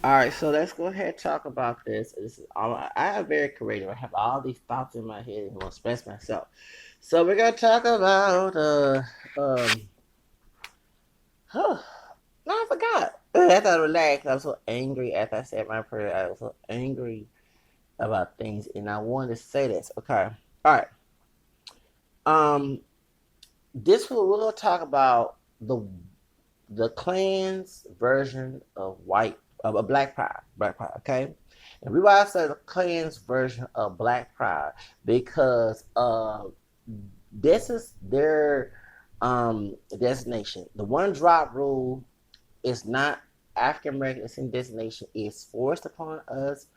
All right, so let's go ahead and talk about this. This is all I am very creative. I have all these thoughts in my head and want to express myself. So we're gonna talk about um huh, no, I forgot. After I relaxed, I was so angry after I said my prayer. I was so angry about things and I wanted to say this. Okay. All right. Um this we're gonna talk about the Klan's version of white of a Black Pride, okay? And we why I say the Klan's version of Black Pride because this is their designation. The one drop rule is not African American designation. It's forced upon us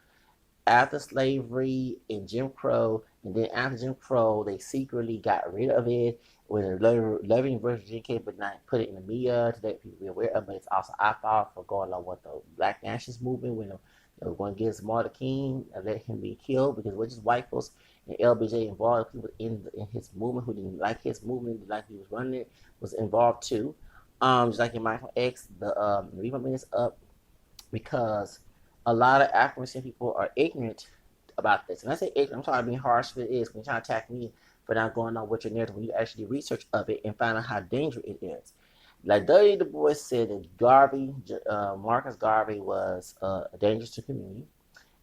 after slavery and Jim Crow, and then after Jim Crow, they secretly got rid of it with a loving version of GK, but not put it in the media to let people be aware of. But it's also our fault for going on with the Black Nationalist movement when they were going against Martin King and let him be killed because we're just white folks and LBJ involved people in his movement who didn't like his movement, like he was running it, was involved too. Just like in Michael X, the read my minutes up because a lot of African people are ignorant about this. And I say ignorant, I'm sorry being harsh if it is when you're trying to attack me for not going on with your narrative when you actually research of it and find out how dangerous it is. Like W. Du Bois said that Marcus Garvey was a danger to the community.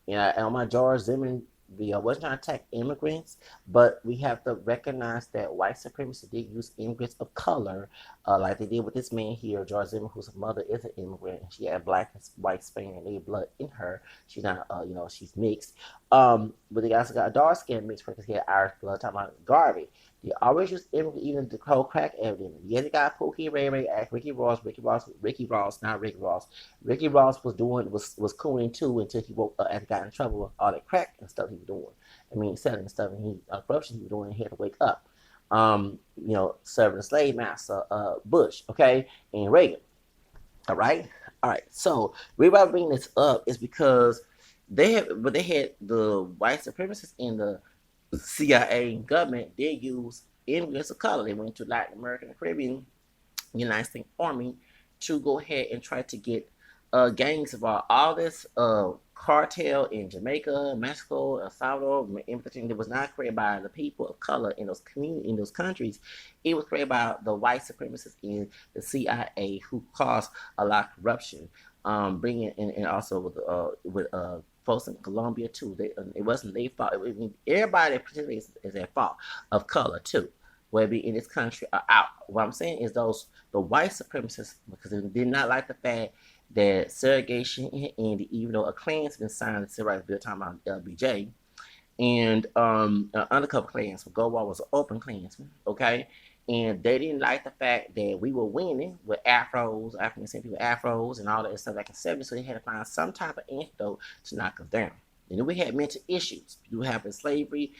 And on my George Zimmerman video, I wasn't trying to attack immigrants, but we have to recognize that white supremacy did use immigrants of color, like they did with this man here, George Zimmerman, whose mother is an immigrant, and she had black and white Spaniard blood in her. She's not, she's mixed. But they also got a dark skin mixed because he had Irish blood. Talking about Garvey, they always use immigrants, even the whole crack epidemic. Yeah, they got Pookie, Ray Ray, act Ricky Ross, not Rick Ross. Ricky Ross was cooling too until he woke up and got in trouble with all that crack and stuff he was doing. I mean, selling stuff and corruption he was doing. And he had to wake up. Serving the slave master, Bush, okay, and Reagan. All right. So the reason I bring this up is because they had the white supremacists in the CIA government. They used immigrants of color. They went to Latin America and Caribbean United States Army to go ahead and try to get gangs involved. All this cartel in Jamaica, Mexico, El Salvador, everything that was not created by the people of color in those communities, in those countries. It was created by the white supremacists in the CIA who caused a lot of corruption. Bringing in and also with folks in Colombia too. It wasn't their fault. Everybody that participates is their fault of color too whether be in this country or out. What I'm saying is the white supremacists because they did not like the fact that segregation ended, even though a Klan's been signed the civil rights bill talking about LBJ and undercover Klansman. Goldwater was an open Klansman, okay? And they didn't like the fact that we were winning with afros, African descent people afros and all that stuff like in the 70s, so they had to find some type of antidote to knock us down. And then we had mental issues. You have in slavery,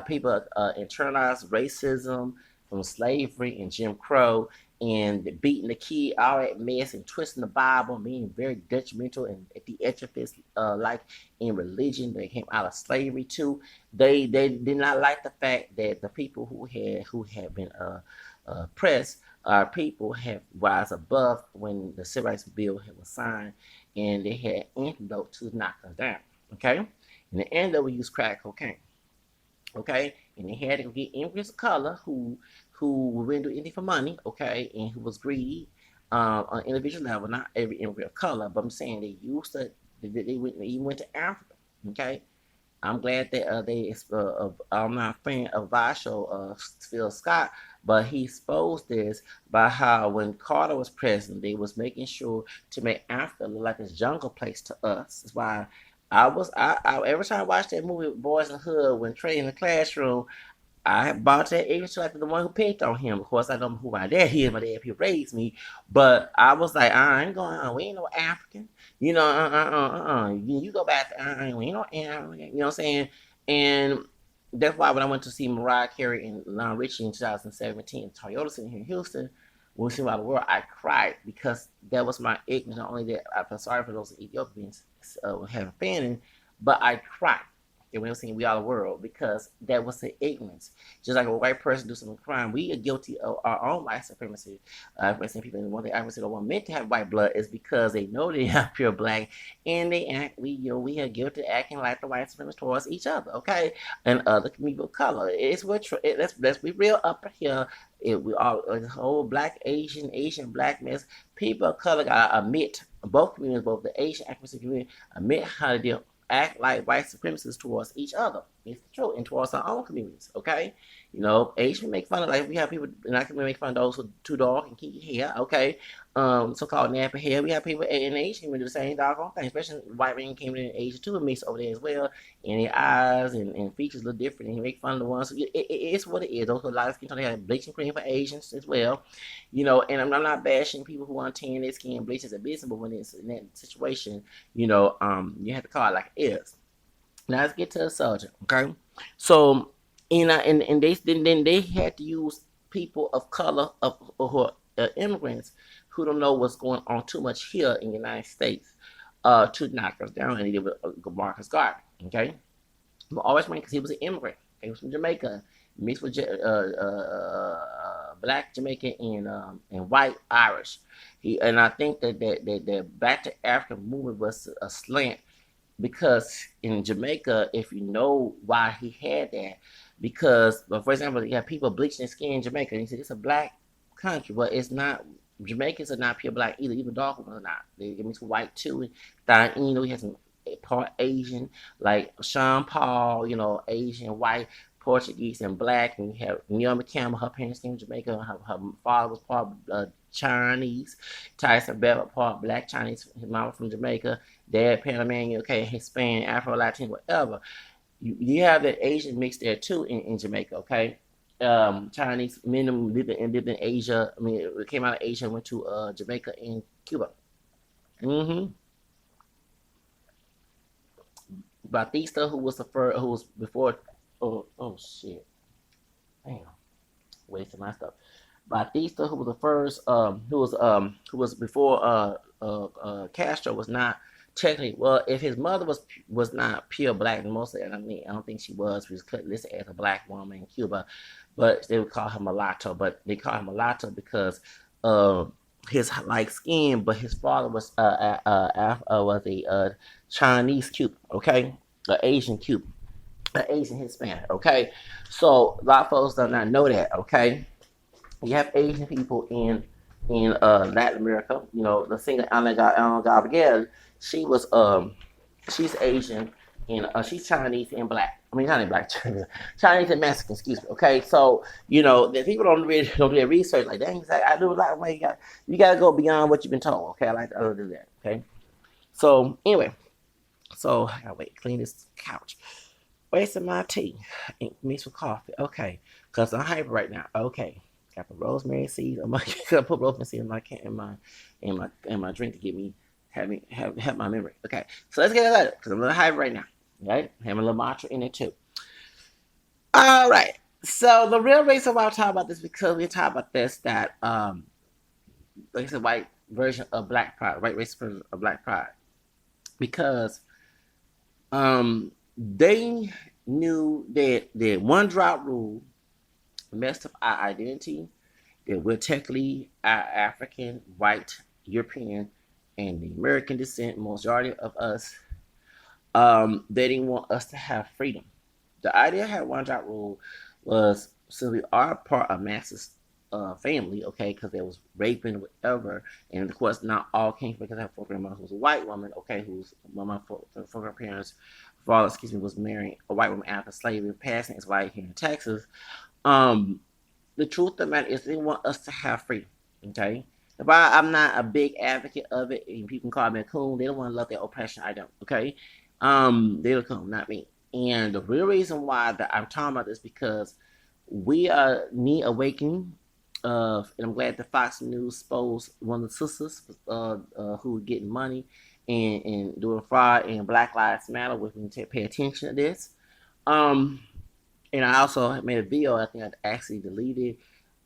people internalized racism from slavery and Jim Crow and beating the kid, all that mess and twisting the Bible, being very detrimental and at the edge like in religion that came out of slavery too. They did not like the fact that the people who had been oppressed people have rise above when the civil rights bill was signed and they had antidote to knock us down. Okay? In the end, they would use crack cocaine. Okay, and they had to go get immigrants of color who wouldn't do anything for money. Okay, and who was greedy on an individual level. Not every immigrant of color, but I'm saying they used to. They went to Africa. Okay, I'm glad that I'm not a fan of Vasho, Phil Scott, but he exposed this by how when Carter was president, they was making sure to make Africa look like this jungle place to us. That's why I every time I watch that movie Boys in the Hood when Trey in the classroom, I bought that even to like the one who picked on him. Of course, I don't know who my dad is. My dad he raised me, but I was like, I ain't going. We ain't no African. You go back. We ain't no African. You know what I'm saying? And that's why when I went to see Mariah Carey and Lionel Richie in 2017, Toyota sitting here in Houston, when we see about the world, I cried because that was my ignorance. Not only that I felt sorry for those Ethiopians having famine, but I cried. and we were saying we are the world because that was the ignorance. Just like a white person do some crime, we are guilty of our own white supremacy. For instance, people in one thing I would say don't want men to have white blood is because they know they have pure black, and they act we are guilty of acting like the white supremacists towards each other, okay, and other people of color. It's what let's be real up here. We all the whole black, Asian black mess. People of color gotta admit both communities, both the Asian African community, admit how to deal act like white supremacists towards each other. It's the truth, and towards our own communities. Okay, Asian make fun of like we have people in our community make fun of those who too dark and keep hair. Okay, so-called nappy hair. We have people in Asian who do the same doggone thing, especially white men came in Asia too and mixed over there as well. And their eyes and features look different, and he make fun of the ones. So it's what it is. Those who light skin tone, they have bleaching cream for Asians as well. And I'm not bashing people who want to tan their skin, bleach as a business, but when it's in that situation, you have to call it like it is. Now let's get to the subject, okay? So, and then they had to use people of color who are immigrants who don't know what's going on too much here in the United States to knock us down, and they did with Marcus Garvey, okay? But always because he was an immigrant. He was from Jamaica, mixed with black Jamaican and white Irish. And I think that Back to Africa movement was a slant because in Jamaica, if you know why he had that, because, well, for example, you have people bleaching their skin in Jamaica, and he said it's a black country, but it's not. Jamaicans are not pure black either. Even dark ones are not. They mix with white too. And he has some part Asian, like Sean Paul, Asian, white, Portuguese, and black. And you have Naomi Campbell, her parents came from Jamaica. Her father was part Chinese. Tyson Bevel, part black Chinese. His mom was from Jamaica. Dad, Panamanian, okay, Hispanic, Afro Latin, whatever. You have that Asian mix there too in Jamaica, okay? Chinese men lived in Asia. I mean, it came out of Asia and went to Jamaica and Cuba. Mm-hmm. Batista, who was the first, who was before. Oh shit! Damn, wasting my stuff. Batista, who was the first, who was before Castro, was not technically, well. If his mother was not pure black, mostly, I don't think she was. She was listed as a black woman in Cuba, but they would call her mulatto. But they call him mulatto because uh, his light skin, but his father was a Chinese Cuban, okay, an Asian Cuban, an Asian Hispanic, okay. So a lot of folks do not know that, okay. You have Asian people in Latin America. The singer Ana Gabriel, she was she's Asian and she's Chinese and black. I mean, not in black, Chinese and Mexican. Excuse me. Okay, so the people don't do their research like that. I do a lot of way. You got to go beyond what you've been told. Okay, I like to do that. Okay, so anyway, so I gotta wait clean this couch. Wasting my tea and mixed with coffee. Okay, cause I'm hyper right now. Okay, got the rosemary seeds. I'm gonna put rosemary seeds in my in my drink to get me have my memory. Okay, so let's get it later because I'm a little hyper right now. Right, having a little matcha in it too. All right. So the real reason why I talk about this because we talk about this that like I said, white version of black pride, white race version of black pride, because they knew that the one drop rule messed up our identity, that we're technically African, white, European, and the American descent, majority of us, they didn't want us to have freedom. The idea of having one drop rule was since we are part of Mass's family, okay, because there was raping, whatever, and of course not all came because I have four grandmothers was a white woman, okay, who's one of my four grandparents, father, excuse me, was marrying a white woman after slavery, passing his wife here in Texas. Um, the truth of the matter is they want us to have freedom, okay. If I'm not a big advocate of it, and people can call me a coon, they don't want to love their oppression. I don't, okay. They're the coon, not me. And the real reason why that I'm talking about this because we need awakening. And I'm glad the Fox News exposed one of the sisters who were getting money and doing fraud and Black Lives Matter. We need to pay attention to this. Um, and I also made a video. I think I actually deleted.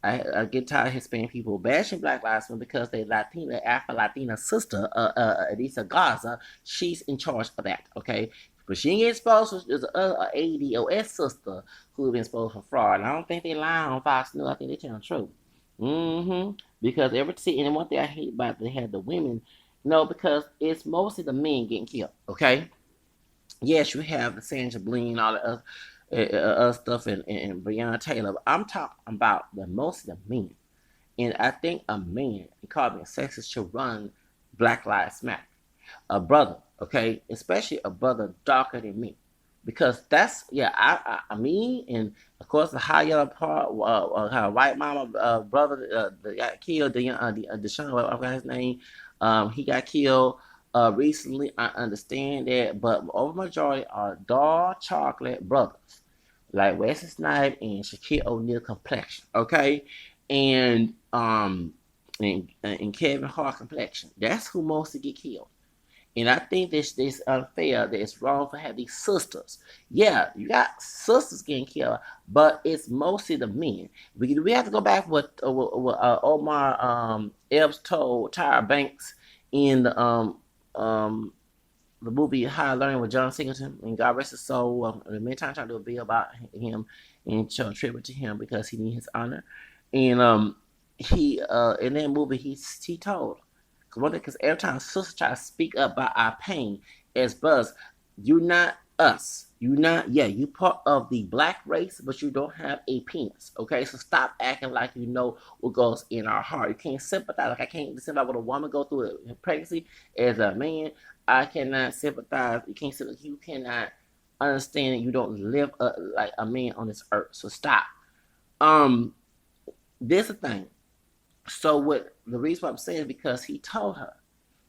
I get tired of Hispanic people bashing Black Lives Matter because they Latina, Afro Latina sister, Adisa Gaza, she's in charge of that. Okay, But she ain't get exposed. There's a ADOS sister who been exposed for fraud. And I don't think they lie on Fox News. I think they tell the truth. Because every see, and one thing I hate about they had the women, no, because it's mostly the men getting killed. Okay, yes, you have the Sandra Bleen, all the other stuff, and Breonna Taylor. But I'm talking about the most of the men, and I think a man, and call me a sexist, should run Black Lives Matter. A brother, okay, especially a brother darker than me, because that's yeah, I mean, and of course the high yellow part, her white mama brother that got killed, Deshaun, I forgot his name, he got killed recently. I understand that, but over majority are dark chocolate brothers like Wesley Snipes and Shaquille O'Neal complexion, okay, and and Kevin Hart complexion. That's who mostly get killed. And I think this unfair, that it's wrong for having these sisters. Yeah, you got sisters getting killed, but it's mostly the men. We have to go back what Omar Epps told Tyra Banks in um the movie High Learning with John Singleton, and God rest his soul. Many times trying to do a video about him and show a tribute to him because he needs his honor. And he in that movie he told, because every time sisters try to speak up about our pain as brothers, you're not us. You're not, yeah, you part of the black race, but you don't have a penis. Okay, so stop acting like you know what goes in our heart. You can't sympathize. Like I can't sympathize with a woman go through a pregnancy as a man. I cannot sympathize. You can't sympathize. You cannot understand that you don't live like a man on this earth. So stop. Um, this is the thing. So what the reason why I'm saying is because he told her,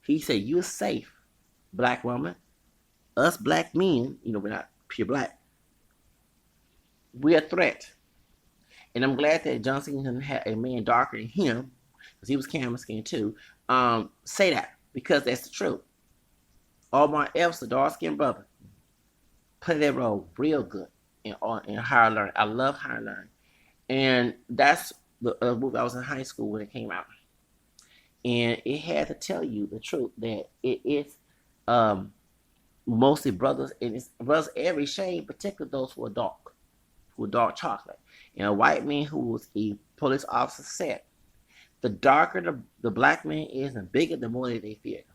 he said, "You're safe, black woman. Us black men, we're not pure black. We're a threat." And I'm glad that Johnson had a man darker than him, because he was camera skin too. Say that because that's the truth. Omar Epps, the dark skinned brother, played that role real good in Higher Learning. I love Higher Learning, and that's the movie. I was in high school when it came out, and it had to tell you the truth that it is mostly brothers, and it's brothers every shade, particularly those who are dark chocolate. And a white man who was a police officer said, the darker the black man is, the bigger the more they fear him.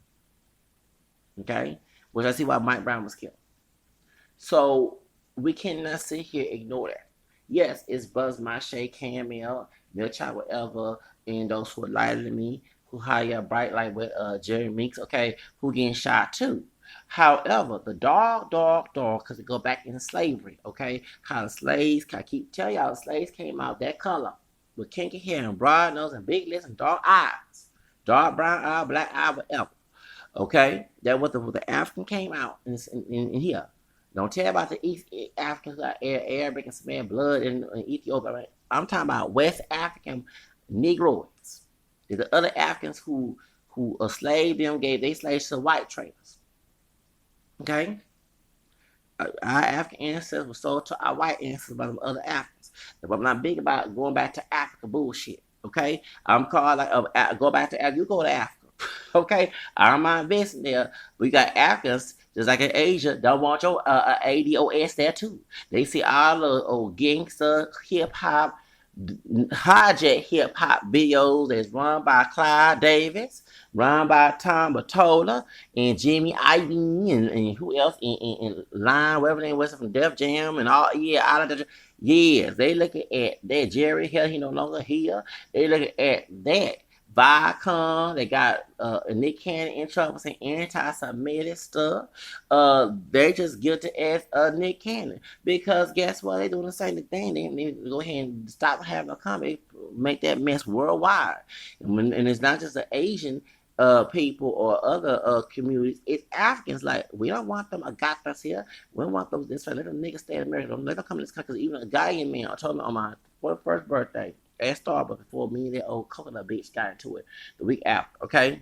Okay, which I see why Mike Brown was killed. So we cannot sit here and ignore that. Yes, it's Buzz Mache, Camille, Milchild, whatever, and those who are lighter than me, who higher bright like with Jerry Meeks, okay, who getting shot too. However, the dog, because it go back into slavery, okay? How the slaves, I keep telling y'all, the slaves came out that color with kinky hair and broad nose and big lips and dark eyes, dark brown eye, black eye, whatever. Okay, that was the African came out in here. Don't tell about the East Africans, like Arabic and smell blood in Ethiopia. Right? I'm talking about West African Negroids. There's the other Africans who enslaved them, gave their slaves to white traders. Okay, our African ancestors were sold to our white ancestors by them other Africans. But I'm not big about going back to Africa bullshit. Okay, I'm called like go back to Africa. You go to Africa. Okay, I'm not investing there. We got Africans just like in Asia. Don't want your ADOS there too. They see all the old gangster hip hop, hijack hip hop videos that's run by Clyde Davis, run by Tom Batola and Jimmy Ivy and who else in line, whatever they was from Def Jam and all, yeah, all of the, yes, they looking at that Jerry Hill, he no longer here. They looking at that. Viacom, they got Nick Cannon in trouble saying anti-Semitic stuff. They just guilty as Nick Cannon because guess what? They doing the same thing. They need to go ahead and stop having a comic, make that mess worldwide. And it's not just the Asian people or other communities. It's Africans. Like we don't want them agatas here. We don't want them this way. Let them niggas stay in America. Don't let them come to this country. Because even a Ghanaian man, I told me on my first birthday at Starbucks before me and that old coconut bitch got into it the week after. Okay,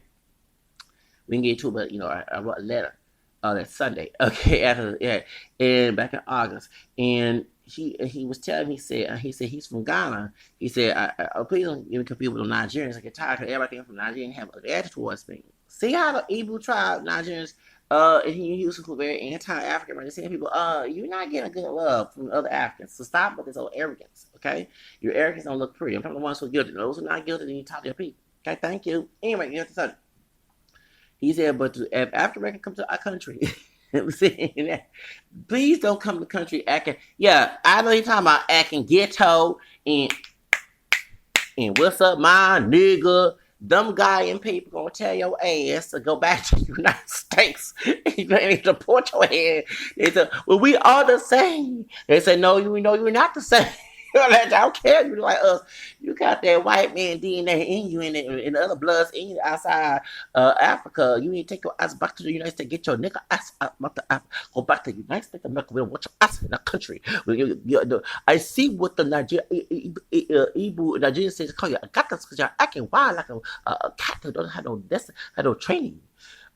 we can get to it, but I wrote a letter that Sunday. Okay, after yeah, and back in August, and he was telling me, he said he's from Ghana. He said, please don't get me confused with the Nigerians. I get tired because everybody from Nigeria have an attitude towards me. See how the Igbo tribe Nigerians And he was very anti-African, right? Saying people, you're not getting good love from other Africans. So stop with this old arrogance, okay? Your arrogance don't look pretty. I'm talking about the ones who are guilty. Those who are not guilty, then you talk to your people. Okay, thank you. Anyway, you have to say. He said, but if African Americans come to our country, please don't come to the country acting. Yeah, I know you're talking about acting ghetto and what's up, my nigga? Them guy and people gonna tell your ass to go back to the United States and deport your ass. They said, well, we are the same. They said, no, you know you're not the same. I don't care. You like us. You got that white man DNA in you and the other bloods in you outside Africa. You need to take your ass back to the United States. Get your nigga ass out of Africa. Go back to the United States of America. We don't want your ass in the country. I see what the Nigerian says call you. I got this because you're acting wild like a cat that doesn't have no training.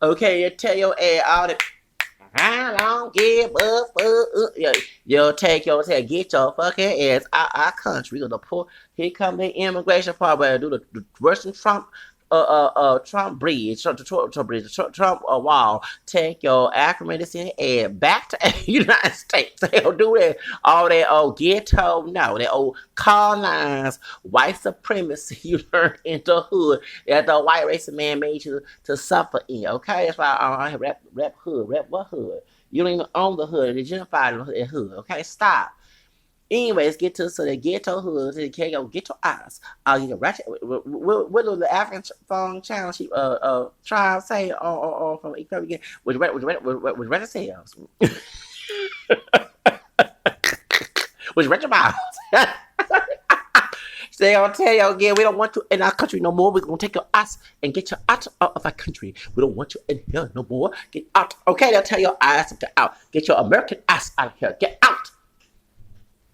Okay, you tell your ass all that. I don't give a fuck. You'll take your tail, get your fucking ass out our country. We're gonna pull. Here come the immigration part where they do the Russian Trump bridge, Trump wall. Take your African descent and back to the United States. They'll do that. All that old ghetto, no, that old colonized white supremacy you learned in the hood that the white racist man made you to suffer in. Okay, that's why I rap hood, rap what hood? You don't even own the hood. They gentrified the hood. Okay, stop. Anyways, get to so the ghetto hoods and can't go get your eyes. You can ratchet. What do the African phone channel she tribe say from Ethiopia again? With ratchet sales, with ratchet miles. They gonna tell you again, we don't want you in our country no more. We're gonna take your ass and get you out of our country. We don't want you in here no more. Get out. Okay, they'll tell your ass to get out. Get your American ass out of here. Get out.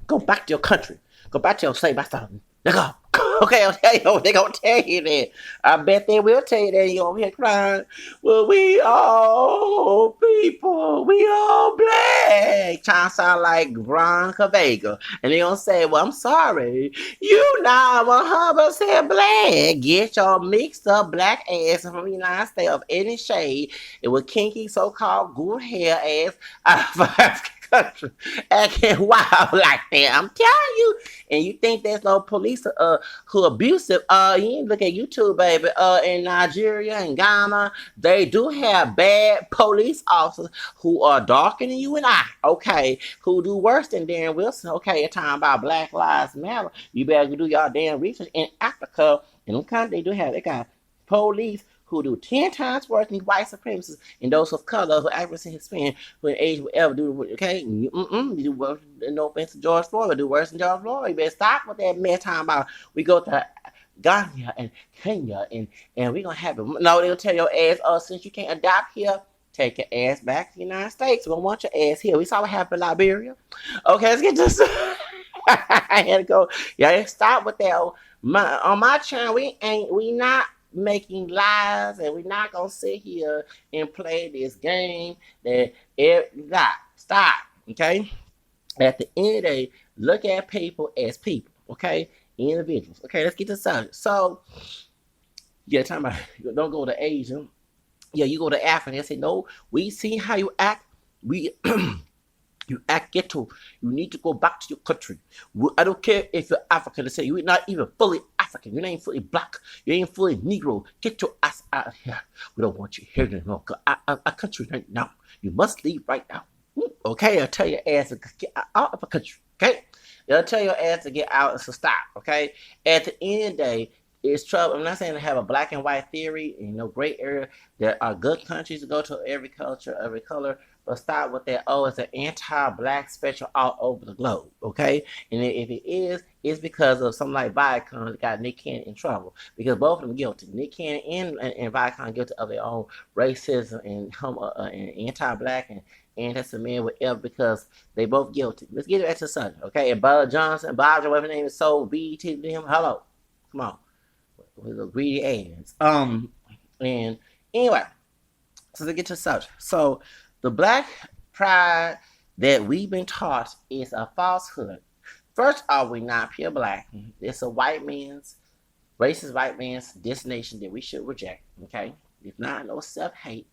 Go back to your country. Go back to your slave master. Nigga. Okay, I'll tell you. They gonna tell you that. I bet they will tell you that. You over here crying. Well, we all people. We all black. Trying to sound like Veronica Vega. And they gonna say, well, I'm sorry. You not 100% black. Get your mixed up black ass from the United States of any shade. It was kinky so-called good hair ass out of Africa. Country acting wild like that. I'm telling you. And you think there's no police who abusive? You look at YouTube, baby. In Nigeria and Ghana, they do have bad police officers who are darker than you and I. Okay, who do worse than Darren Wilson. Okay, you're talking about Black Lives Matter. You better do y'all damn research in Africa. In them countries, they got police who do 10 times worse than white supremacists and those of color who African Hispanic who in age will ever do. Okay, you do worse. No offense to George Floyd, but do worse than George Floyd. You better stop with that mess talking about we go to Ghana and Kenya and we gonna have it. No, they'll tell your ass, since you can't adopt here, take your ass back to the United States. We don't want your ass here. We saw what happened in Liberia. Okay, let's get this. I had to go. Yeah, stop with that. On my channel, we not making lies, and we're not gonna sit here and play this game that stop. Okay, at the end of the day, look at people as people. Okay, individuals. Okay, let's get to the subject. So yeah, talking about don't go to Asian. Yeah, you go to Africa. They say no. We see how you act. We You act ghetto. You need to go back to your country. I don't care if you're African. They say you're not even fully African. You ain't fully black. You ain't fully Negro. Get your ass out of here. We don't want you here anymore. Our country right now. You must leave right now. Okay, I'll tell your ass to get out of the country. Okay, they'll tell your ass to get out and to stop. Okay, at the end of the day, it's trouble. I'm not saying to have a black and white theory, gray area. There are good countries to go to, every culture, every color. But stop with that. Oh, it's an anti-black spectrum all over the globe. Okay, and if it is, it's because of something like Viacom that got Nick Cannon in trouble because both of them guilty. Nick Cannon and Viacom guilty of their own racism and anti-black and anti-Semitic, whatever, because they both guilty. Let's get back to the subject. Okay, and Bob Johnson, whatever his name is, sold BET to him. Hello, come on. With the greedy ass. And anyway, so to get to the subject. So the black pride that we've been taught is a falsehood. First off, we're not pure black. It's a racist white man's destination that we should reject. Okay? It's not no self-hate.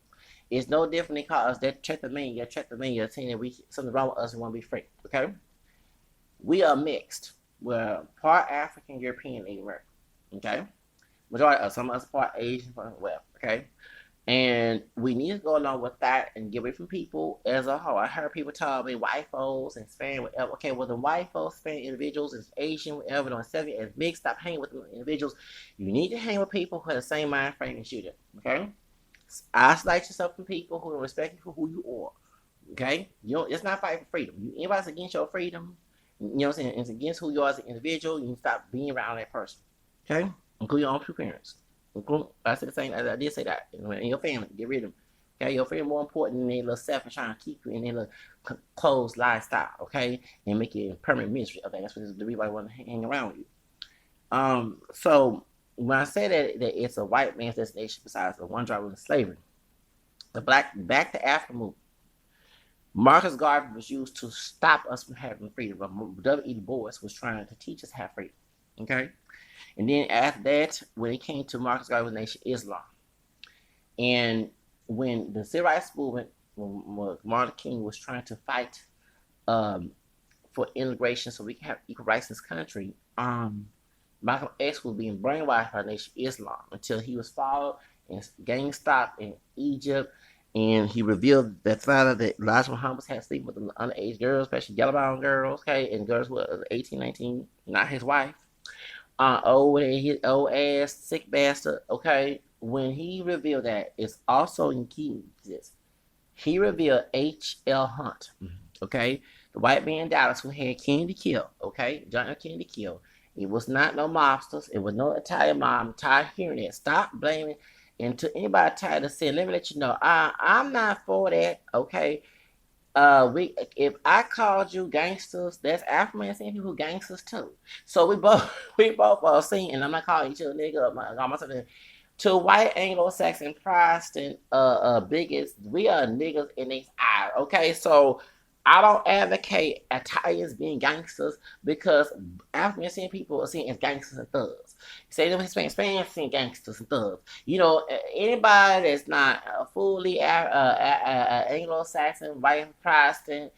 It's no different than call us that Chetamania, saying that we something wrong with us and want to be free. Okay, we are mixed. We're part African, European, Native American. Okay, majority of some of us part Asian, well, okay. And we need to go along with that and get away from people as a whole. I heard people tell me white folks and Spanish, whatever. Okay, well, the white folks, Spanish individuals, is Asian, whatever, don't accept it as mixed. Stop hanging with the individuals. You need to hang with people who have the same mind frame as you do. Okay? Isolate yourself from people who respect you for who you are. Okay? You don't, it's not fighting for freedom. Anybody's against your freedom, you know what I'm saying? It's against who you are as an individual. You need to stop being around that person. Okay? Include your own two parents. I said the same. I did say that. In your family, get rid of them. Okay, your family more important than their little self and trying to keep you in their little closed lifestyle. Okay, and make you a permanent misery. Okay, that's what everybody want to hang around with you. So when I say that it's a white man's destination, besides the one driver of slavery, the Black Back to Africa movement, Marcus Garvey was used to stop us from having freedom. But W.E. Du Bois was trying to teach us how to have freedom. Okay. And then after that, when it came to Marcus Garvey's Nation Islam, and when the civil rights movement, when Martin Luther King was trying to fight um, for integration so we can have equal rights in this country, Malcolm X was being brainwashed by Nation Islam until he was followed and gang stopped in Egypt. And he revealed that father that Elijah Muhammad had sleep with underage girls, especially yellow brown girls, okay, and girls who were 18, 19, not his wife. His old ass sick bastard. Okay, when he revealed that, it's also in Jesus. He revealed H.L. Hunt. Okay, the white man in Dallas who had Kennedy killed. Okay, John F. Kennedy killed. It was not no mobsters. It was no Italian mob. I'm tired of hearing that. Stop blaming. And to anybody tired of saying, let me let you know, I'm not for that. Okay, we if I called you gangsters, that's African American people gangsters too. So we both are saying, and I'm not calling each other nigga. I'm myself to white Anglo-Saxon Protestant bigots, we are niggas in these eyes. Okay, so I don't advocate Italians being gangsters because African American people are seen as gangsters and thugs. Say them Hispanics seen gangsters and thugs. You know, anybody that's not fully Anglo-Saxon, white Protestant,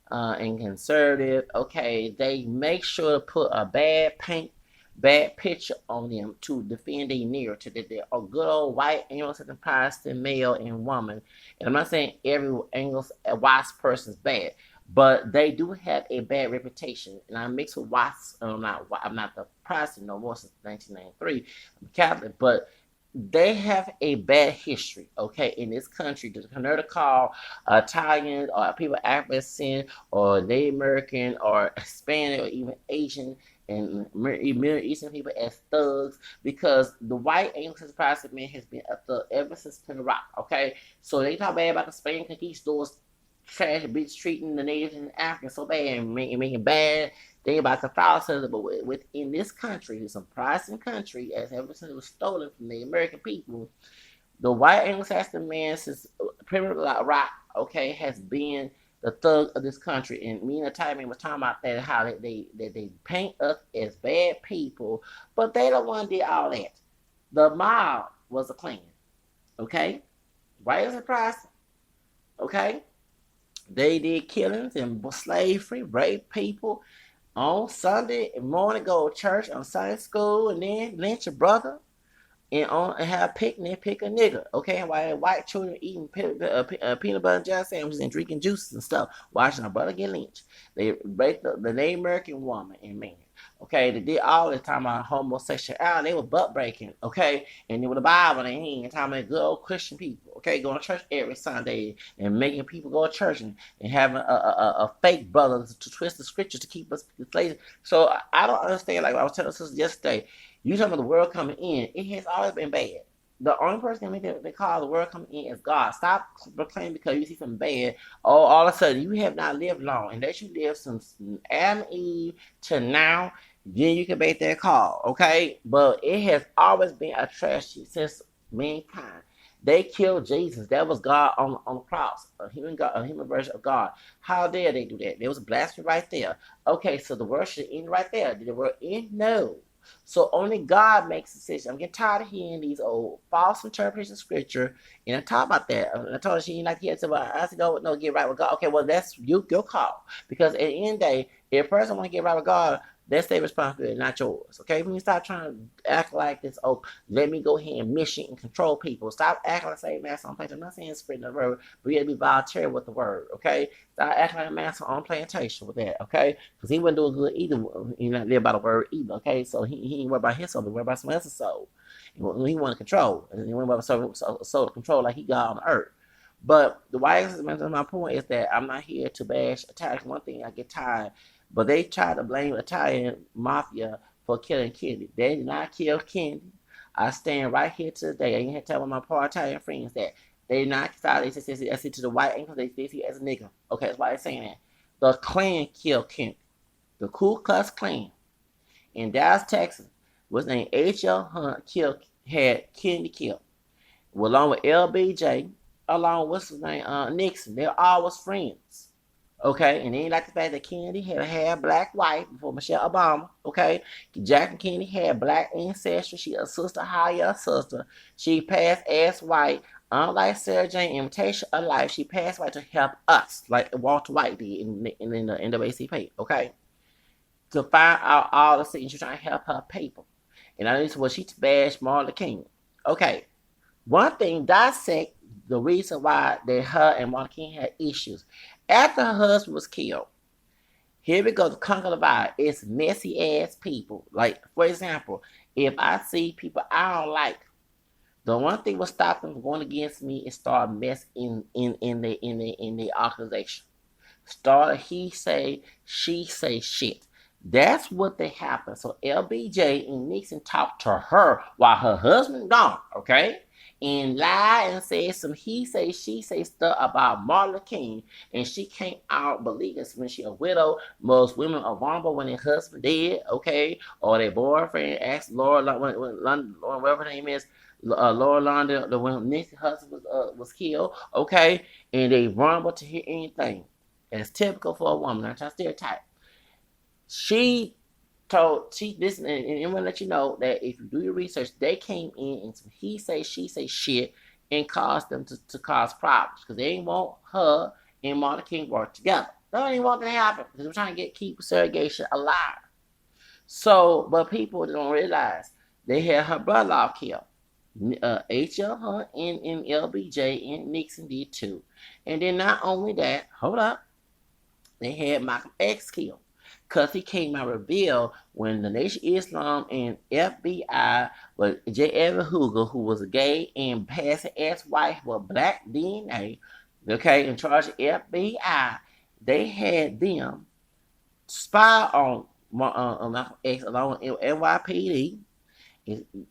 and conservative, okay, they make sure to put a bad picture on them to defend their narrative that they're a good old white Anglo-Saxon Protestant male and woman. And I'm not saying every white person's bad, but they do have a bad reputation. And I mix with whites. I'm not the Protestant no more since 1993. I'm Catholic, but they have a bad history, okay, in this country. The to call Italians or people African or Native American or Hispanic or even Asian and Middle Eastern people as thugs because the white Anglo-Saxon Protestant man has been a thug ever since Plymouth Rock, okay? So they talk bad about the Spain conquistadors trash bitch treating the natives and Africans so bad and making bad thing about Catholicism, but within this country, it's a Protestant country, as ever since it was stolen from the American people, the white Anglo-Saxon man since Plymouth Rock, okay, has been the thug of this country. And me and the Italian man was talking about that, how they paint us as bad people, but they the one did all that. The mob was a Klan, okay? White as a Protestant, okay? They did killings and slavery, rape people. On Sunday morning, go to church, on Sunday school, and then lynch your brother and have a picnic, pick a nigga, okay? While white children eating peanut butter and jelly sandwiches and drinking juices and stuff, watching our brother get lynched. They raped the Native American woman and man. Okay, they did all the time about homosexuality. They were butt breaking, okay, and they with the Bible in their hand, talking about good old Christian people, okay, going to church every Sunday and making people go to church and having a fake brother to twist the scriptures to keep us enslaved. So I don't understand. Like I was telling sisters yesterday, you talking about the world coming in? It has always been bad. The only person can make it, they call the world coming in is God. Stop proclaiming because you see something bad. Oh, all of a sudden you have not lived long, unless you live since Adam and Eve to now. Then you can make that call, okay? But it has always been a tragedy since mankind. They killed Jesus. That was God on the cross, a human version of God. How dare they do that? There was a blasphemy right there. Okay, so the world should end right there. Did the world end? No. So only God makes decisions. I'm getting tired of hearing these old false interpretations of scripture. And I talk about that. I told her she didn't like to hear it. So I said, no, get right with God. Okay, well, that's your call. Because at the end of the day, if a person want to get right with God, that's their responsibility, not yours. Okay? When you stop trying to act like this, oh, let me go ahead and mission and control people. Stop acting like say master on plantation. I'm not saying spreading the word, but you have to be voluntary with the word. Okay? Stop acting like a master on plantation with that. Okay? Because he wasn't doing good either. He not live by the word either. Okay? So he ain't worried about his soul, but worried about someone else's soul. He want to control. And he want soul to control like he got on the earth. But the why is my point is that I'm not here to bash Italians. One thing I get tired, but they try to blame Italian mafia for killing Kennedy. They did not kill Kennedy. I stand right here today. I ain't had to tell my poor Italian friends that they not solid. They say to the white English, they see as a nigga. Okay, that's why they're saying that. The Klan killed Kennedy. The Ku Klux Klan in Dallas, Texas, was named H.L. Hunt had Kennedy killed. Well, along with LBJ, along with what's his name, Nixon. They all was friends. Okay, and then like the fact that Kennedy had a black wife before Michelle Obama. Okay, Jacqueline Kennedy had black ancestry. She a sister, higher sister. She passed as white. Unlike Sarah Jane Invitation of Life, she passed white to help us, like Walter White did in the NAACP. Okay, to find out all the things she's trying to help her people. And I know what she bashed Martin King. Okay, one thing dissect the reason why that her and Martin King had issues. After her husband was killed, here we go to conquer the vibe. It's messy ass people. Like, for example, if I see people I don't like, the one thing will stop them from going against me is start mess in the organization. Start he say, she say shit. That's what they happen. So LBJ and Nixon talked to her while her husband gone, okay? And lied and said some he say, she say stuff about Martin Luther King. And she can't out believe this when she a widow. Most women are vulnerable when their husband dead, okay? Or their boyfriend asked Laura, whatever her name is, Laura London, when Nixon's husband was killed, okay? And they vulnerable to hear anything. It's typical for a woman. I'm trying to stereotype. She this and I'm gonna let you know that if you do your research, they came in and some he say she say shit and caused them to cause problems because they didn't want her and Martin King work together. They don't even want that to happen because we're trying to keep segregation alive. So, but people don't realize they had her brother-in-law killed. H.L. Hunt and LBJ and Nixon did too. And then not only that, hold up, they had Malcolm X killed. Because he came out revealed when the Nation of Islam and FBI was J. Edward Hoover, who was a gay and passed as wife with black DNA, okay, in charge of FBI, they had them spy on Malcolm X along with NYPD.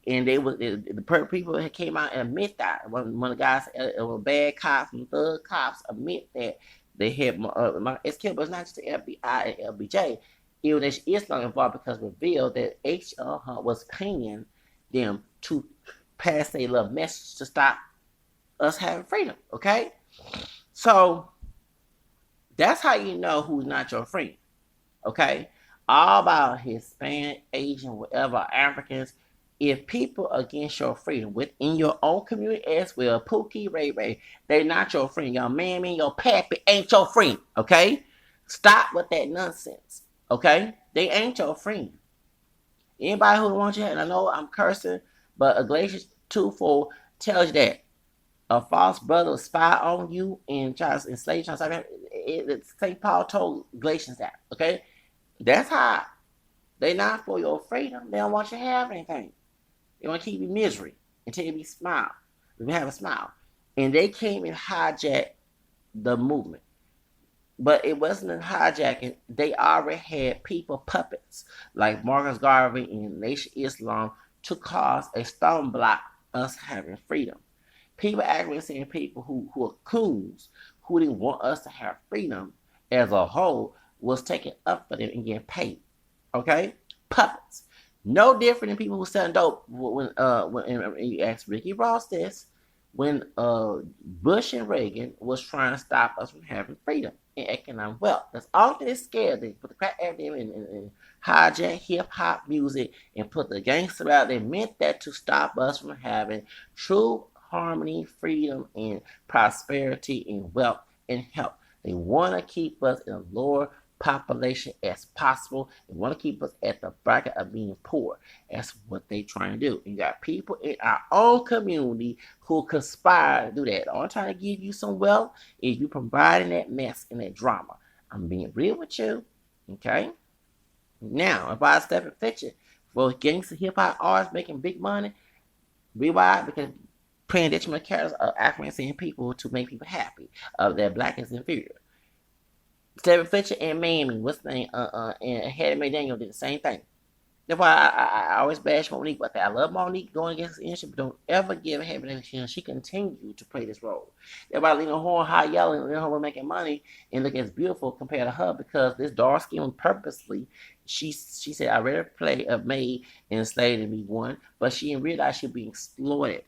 And they was the people that came out and admit that one of the guys, bad cops and thug cops, admit that they had it's killed, but it's not just the FBI and LBJ. Even Islam involved because it revealed that H.L. Hunt was paying them to pass a little message to stop us having freedom. Okay, so that's how you know who's not your friend. Okay, all about Hispanic, Asian, whatever, Africans. If people against your freedom within your own community as well, Pookie, Ray Ray, they not your friend. Your mammy, your pappy ain't your friend. Okay, stop with that nonsense. Okay, they ain't your friend. Anybody who wants you, and I know I'm cursing, but Galatians 2:4 tells you that a false brother will spy on you and try to enslave you. St. Paul told Galatians that. Okay, that's how they not for your freedom. They don't want you to have anything. They want to keep you in misery until you smile. You have a smile. And they came and hijacked the movement. But it wasn't a hijacking. They already had people puppets like Marcus Garvey and Nation Islam to cause a stone block us having freedom. People actually saying people who are coons, who didn't want us to have freedom as a whole, was taking up for them and getting paid. Okay? Puppets. No different than people who selling dope when you ask Ricky Ross this. when Bush and Reagan was trying to stop us from having freedom and economic wealth. That's all they scared. They put the crack academy and hijack hip hop music and put the gangster out. They meant that to stop us from having true harmony, freedom, and prosperity and wealth and health. They want to keep us in a lower population as possible. They want to keep us at the bracket of being poor. That's what they trying to do. And you got people in our own community who conspire to do that. All I'm trying to give you some wealth is you providing that mess and that drama. I'm being real with you. Okay? Now, if I step in picture for gangster hip hop artists making big money, why? Because playing detrimental characters of African people to make people happy. That black is inferior. Stephen Fletcher and Mammy, what's the name? And Hattie Mae Daniel did the same thing. That's why I always bash Monique about that. I love Monique going against the industry, but don't ever give Hattie Mae Daniel. She continued to play this role. That's why Lena Horne high yelling, Lena Horne making money and look as beautiful compared to her because this dark skin purposely. She said I rather play a maid enslaved than be one, but she didn't realize she'd be exploited.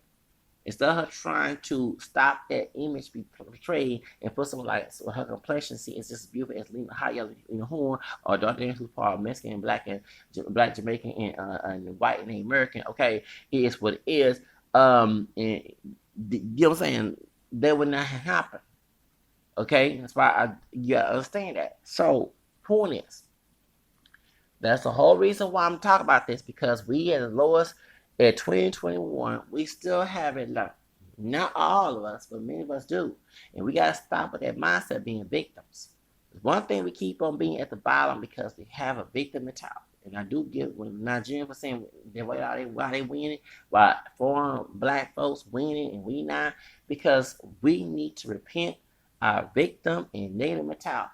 Instead of her trying to stop that image be portrayed and put someone like so her complexion, see, it's just beautiful as Lena High Lena Horne or Dr. Who's part Mexican, black, and black Jamaican and white and American. Okay, it is what it is. And you know what I'm saying? That would not happen. Okay, that's why you gotta understand that. So, point is, that's the whole reason why I'm talking about this because we at the lowest at 2021, we still haven't learned. Not all of us, but many of us do. And we got to stop with that mindset of being victims. There's one thing we keep on being at the bottom because we have a victim mentality. And I do give when Nigerian for saying why they winning, why foreign black folks winning and we not, because we need to repent our victim and native mentality.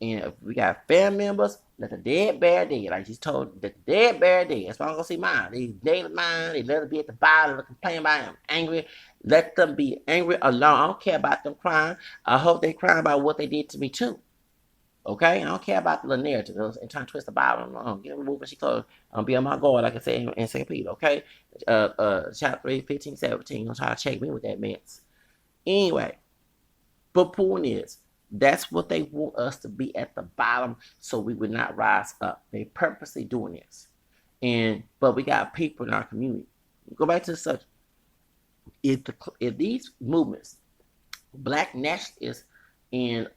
And if we got family members, let the dead bear dead. Like she's told, the dead bear dead. That's why I'm gonna see mine. They dead mine. They let it be at the bottom. They complain about them, angry. Let them be angry alone. I don't care about them crying. I hope they crying about what they did to me too. Okay, I don't care about the little narrative and trying to twist the Bible. Get removed when she closed. I'm be on my guard, like I said in Second Peter. Okay, chapter 3, 15, 17. Don't try to check me with that mess. Anyway, but point is, that's what they want us to be at the bottom so we would not rise up. They purposely doing this. But we got people in our community. Go back to the subject. If these movements, black nationalists and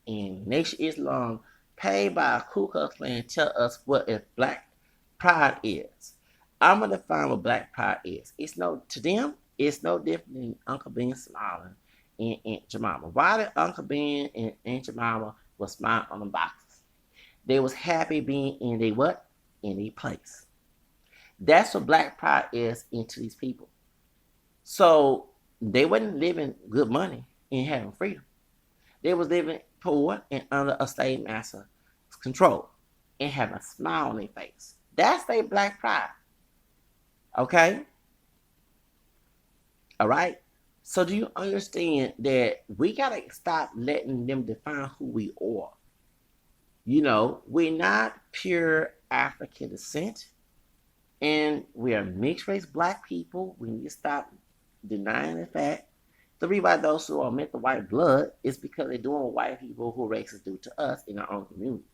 Nation Islam paid by a Ku Klux Klan tell us what if black pride is. I'm gonna define what black pride is. To them, it's no different than Uncle Ben smiling and Aunt Jemima. Why did Uncle Ben and Aunt Jemima was smiling on the boxes? They was happy being in their what? In their place. That's what black pride is into these people. So they wasn't living good money and having freedom. They was living poor and under a slave master's control and having a smile on their face. That's their black pride. Okay? All right? So do you understand that we got to stop letting them define who we are? We're not pure African descent and we are mixed race black people. We need to stop denying the fact. The reason why those who are meant the white blood is because they're doing what white people who racists do to us in our own community.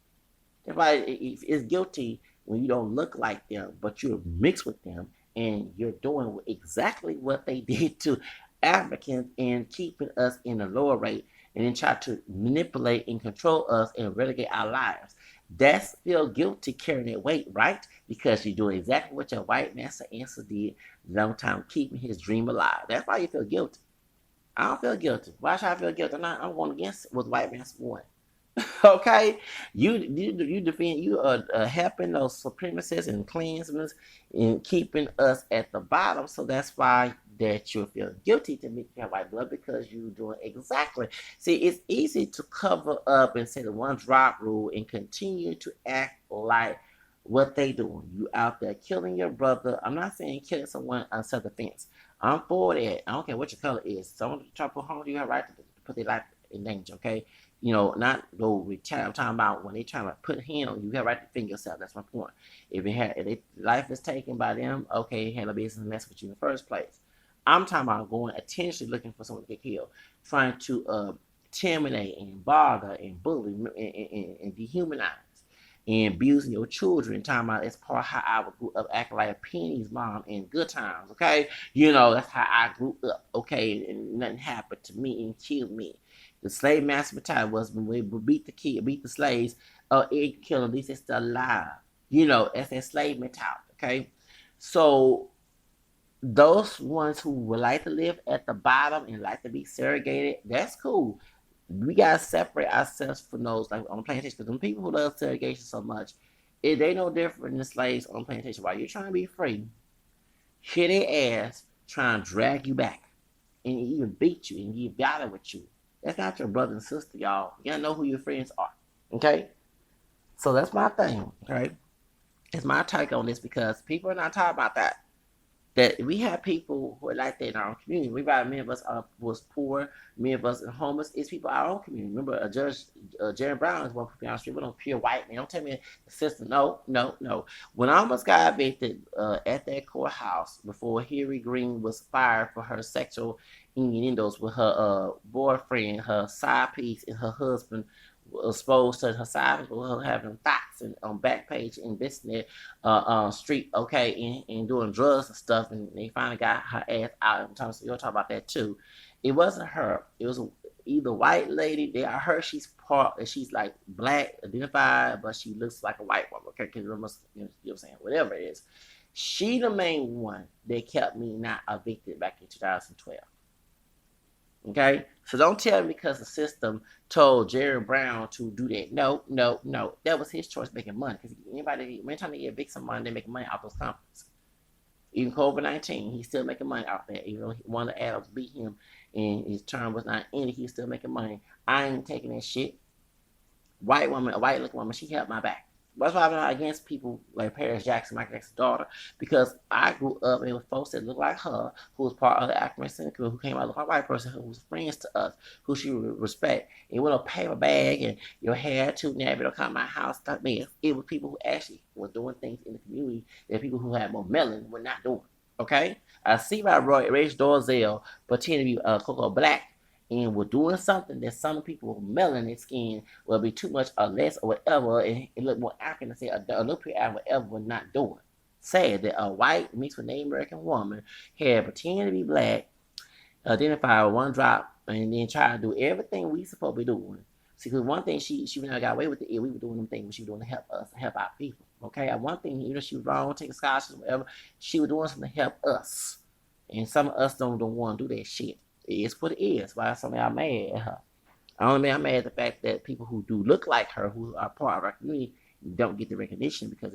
That's why it's guilty when you don't look like them, but you're mixed with them and you're doing exactly what they did to Africans and keeping us in a lower rate and then try to manipulate and control us and relegate our lives. That's feel guilty carrying that weight, right? Because you're doing exactly what your white master ancestor did long time, keeping his dream alive. That's why you feel guilty. I don't feel guilty. Why should I feel guilty? I'm going against what white man's one. Okay, you defend you are helping those supremacists and clansmen and keeping us at the bottom. So that's why that you feel guilty to me to have white blood because you're doing exactly. See, it's easy to cover up and say the one drop rule and continue to act like what they doing. You out there killing your brother. I'm not saying killing someone on self-defense. I'm for that. I don't care what your color is. Someone try to put harm, you have right to put their life in danger. Okay, not go retire. I'm talking about when they trying to put a hand on you, you have a right to defend yourself. That's my point. If life is taken by them, okay, handle business mess with you in the first place. I'm talking about going intentionally looking for someone to get killed, trying to terminate and bother and bully and dehumanize and abusing your children. Talking about it's part of how I grew up acting like a Penny's mom in good times. Okay, that's how I grew up. Okay, and nothing happened to me and killed me. The slave master mentality was when we beat the slaves, it killed them. At least they're still alive. That's that slave mentality. Okay, so those ones who would like to live at the bottom and like to be segregated, that's cool. We gotta separate ourselves from those like on plantation because the people who love segregation so much, they no different than the slaves on plantation. While you're trying to be free, hit their ass, trying to drag you back, and even beat you and get battle with you. That's not your brother and sister, y'all. You gotta know who your friends are. Okay, so that's my thing. Okay, it's my take on this because people are not talking about that. That we have people who are like that in our own community. We got many of us was poor, many of us are homeless. It's people in our own community. Remember, Judge Jerry Brown is one people on the street. We don't pure white man. Don't tell me the system. No, no, no. When I almost got evicted at that courthouse before Hillary Green was fired for her sexual innuendos with her boyfriend, her side piece, and her husband exposed to her side piece with her having thoughts and on Backpage and Business street, okay, and doing drugs and stuff, and they finally got her ass out. You'll talk about that too. It wasn't her. It was either white lady. I heard she's like black identified, but she looks like a white woman. Okay, because you know what I'm saying, whatever it is. She the main one that kept me not evicted back in 2012. Okay, so don't tell me because the system told Jerry Brown to do that. No, no, no. That was his choice making money. Because anytime they get big some money, they making money off those companies. Even COVID-19, he's still making money off that. Even though one of the adults beat him and his term was not ended, he's still making money. I ain't taking that shit. A white looking woman, she held my back. That's why I'm not against people like Paris Jackson, Michael Jackson's daughter, because I grew up and it was folks that looked like her, who was part of the African Syndicate, who came out like a white person, who was friends to us, who she would respect. It wasn't a paper bag and your hair too nappy to come to my house. It was people who actually were doing things in the community that people who had more melanin were not doing. Okay? I see my Rage Dorzell pretending to be Coco Black and we're doing something that some people with melanin skin will be too much or less or whatever, and it look more African to say a little bit out whatever we're not doing. Sad that a white mixed with Native American woman had pretended to be black, identified with one drop, and then try to do everything we supposed to be doing. See, because one thing she never got away with it, we were doing them things she was doing to help us, help our people. Okay, one thing, she was wrong, taking scholarships, whatever, she was doing something to help us. And some of us don't want to do that shit. It is what it is. Why some of y'all mad at her? I'm mad at the fact that people who do look like her, who are part of our community, don't get the recognition because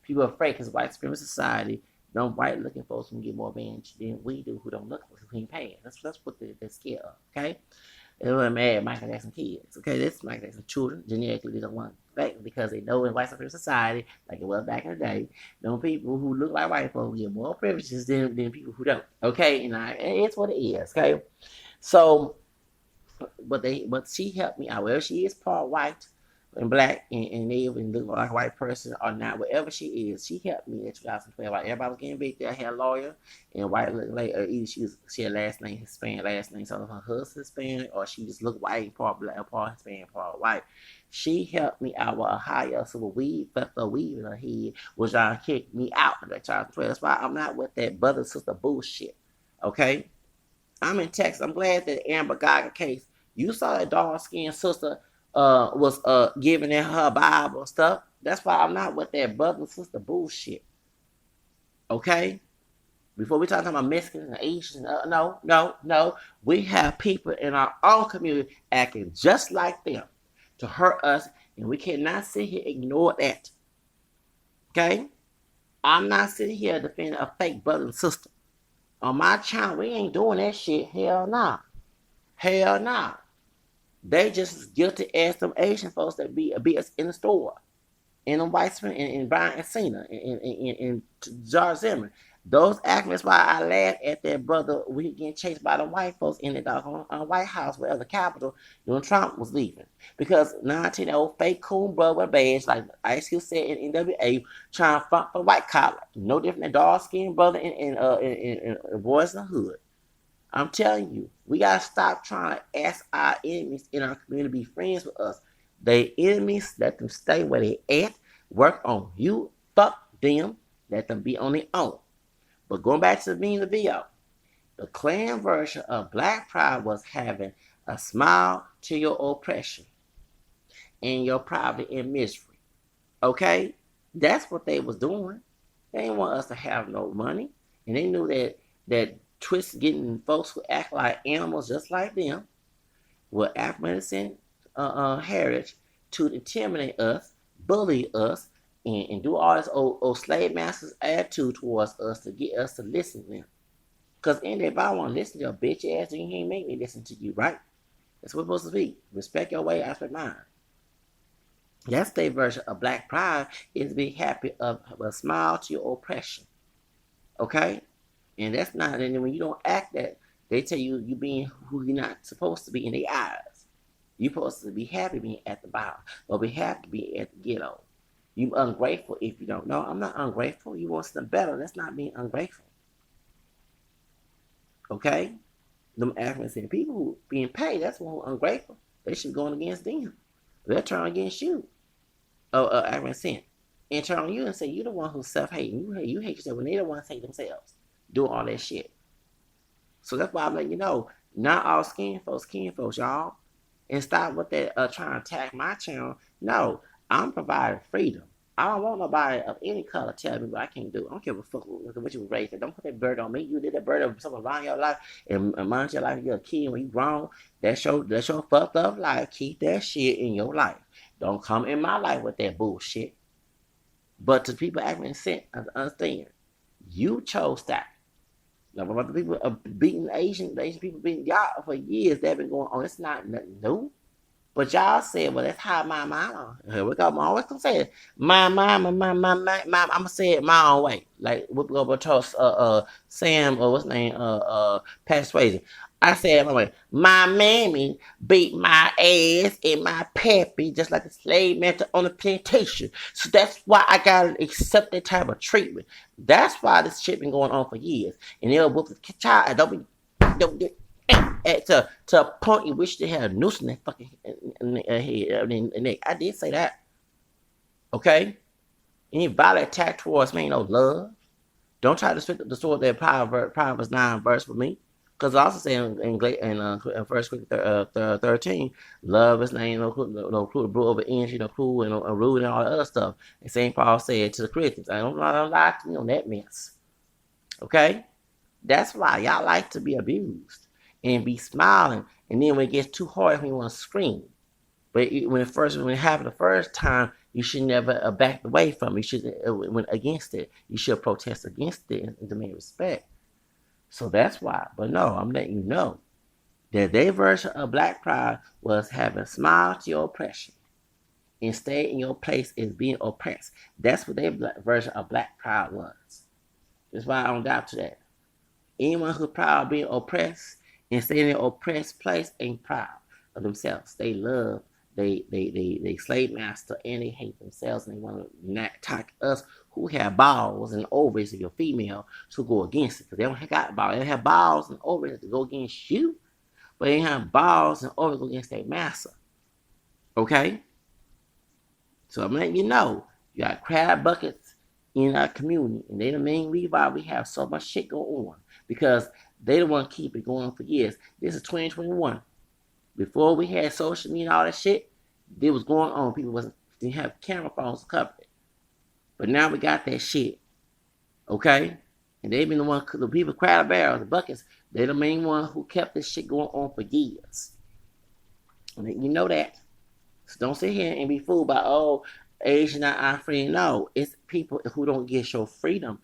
people are afraid because white supremacist society, them white looking folks can get more advantage than we do who don't look like who ain't paying. That's what they're scared of. Okay, they're mad at Michael Jackson kids. Okay, this Michael Jackson children genetically they don't want back because they know in white supremacist society, like it was back in the day, them people who look like white folks get more privileges than people who don't. Okay, and it's what it is. Okay, so but she helped me out. Whether she is part white and black and native and look like a white person or not, whatever she is, she helped me in 2012. Like everybody was getting big there. I had a lawyer and white like either she had last name Hispanic, last name so her husband Hispanic, or she just looked white, part black, part Hispanic, part white. She helped me out with a higher so weave, felt the weave in her head, was trying to kick me out in 2012. That's why I'm not with that brother sister bullshit. Okay? I'm in Texas. I'm glad that Amber Geiger case, you saw that dark skinned sister was giving in her Bible and stuff. That's why I'm not with that brother and sister bullshit. Okay? Before we talk about Mexicans and Asians, no, no, no. We have people in our own community acting just like them to hurt us, and we cannot sit here and ignore that. Okay? I'm not sitting here defending a fake brother and sister. On my channel, we ain't doing that shit. Hell nah. Hell nah. They just as guilty as them Asian folks that be us in the store. And them white men and Brian and Cena and Jar Zimmer. Those actions why I laugh at that brother when he getting chased by the white folks in the doggone White House, where the Capitol, when Trump was leaving. Because 19 fake coon brother badge, like Ice Cube said in NWA, trying to front for white collar. No different than dark skinned brother in Boys in the Hood. I'm telling you, we gotta stop trying to ask our enemies in our community to be friends with us. They enemies, let them stay where they at. Work on you. Fuck them. Let them be on their own. But going back to the video, the Klan version of Black Pride was having a smile to your oppression and your poverty and misery. Okay? That's what they was doing. They didn't want us to have no money. And they knew that twist getting folks who act like animals just like them with African heritage to intimidate us, bully us, and do all this old slave masters attitude towards us to get us to listen to them. Because in there, if I want to listen to your bitch ass, then you ain't make me listen to you, right? That's what it's supposed to be. Respect your way, I respect mine. That's their version of Black Pride, is be happy of a smile to your oppression. Okay? And that's not, and when you don't act that, they tell you you being who you're not supposed to be in their eyes. You're supposed to be happy being at the bottom, or be happy being at the ghetto. You ungrateful if you don't know. I'm not ungrateful. You want something better. That's not being ungrateful. Okay? Them African people who being paid, that's one who ungrateful. They should be going against them. They'll turn against you. African and turn on you and say you're the one who's self-hating. You hate yourself when they the ones hate themselves. Doing all that shit. So that's why I'm letting you know, not all skin folks, y'all. And stop with that trying to attack my channel. No, I'm providing freedom. I don't want nobody of any color telling me what I can't do. I don't care what you were raised. Don't put that burden on me. You did that burden on someone around your life and mind your life. You're a kid when you grown. That's your fucked up life. Keep that shit in your life. Don't come in my life with that bullshit. But to people acting sent, understand, you chose that. Now, about the people beating the Asian people beating y'all for years, they've been going on. It's not nothing new. But y'all said, well, that's how my mama. Here we go. I'm always gonna say it. My mama, I'm gonna say it my own way. Like what we go told Sam or what's his name Pat Swayze. I said my way. My mammy beat my ass and my pappy just like a slave master on the plantation. So that's why I gotta accept that type of treatment. That's why this shit been going on for years. And they'll whoop the child. Don't be to a point in which they had a noose in their fucking head and neck. I did say that. Okay? Any violent attack towards me ain't no love. Don't try to switch the sword that Proverbs 9 verse with me. Because I also say in 1 Corinthians 13, love is not no cruel, brew over energy, no cruel, and no rude, and all that other stuff. And St. Paul said to the Corinthians, I don't lie to me on that mess. Okay? That's why y'all like to be abused and be smiling, and then when it gets too hard, you want to scream. But when it happened the first time, you should never back away from it. You should went against it. You should protest against it and demand respect. So that's why. But no, I'm letting you know that their version of Black Pride was having a smile to your oppression and stay in your place as being oppressed. That's what their version of Black Pride was. That's why I don't doubt to that. Anyone who's proud of being oppressed and stay in their oppressed place ain't proud of themselves. They love they slave master and they hate themselves and they want to attack us who have balls and ovaries if you're female to go against it. Because they don't got balls. They don't have balls and ovaries to go against you, but they have balls and ovaries to go against their master. Okay? So I'm letting you know, you got crab buckets in our community, and they the main reason why we have so much shit going on. Because they don't want to keep it going for years. This is 2021. Before we had social media and all that shit, it was going on. People didn't have camera phones to cover it. But now we got that shit. Okay? And they been the people crowd barrels, the buckets, they the main one who kept this shit going on for years. And you know that. So don't sit here and be fooled by, oh, Asian not our friend. No, it's people who don't get your freedom,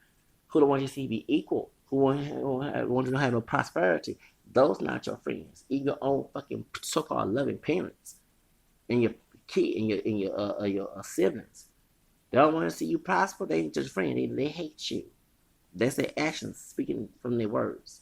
who don't want you to see you be equal, who want you to have no prosperity. Those not your friends. Even your own fucking so-called loving parents and your kid and your siblings. They don't want to see you prosper. They ain't just friends. They hate you. That's their actions speaking from their words.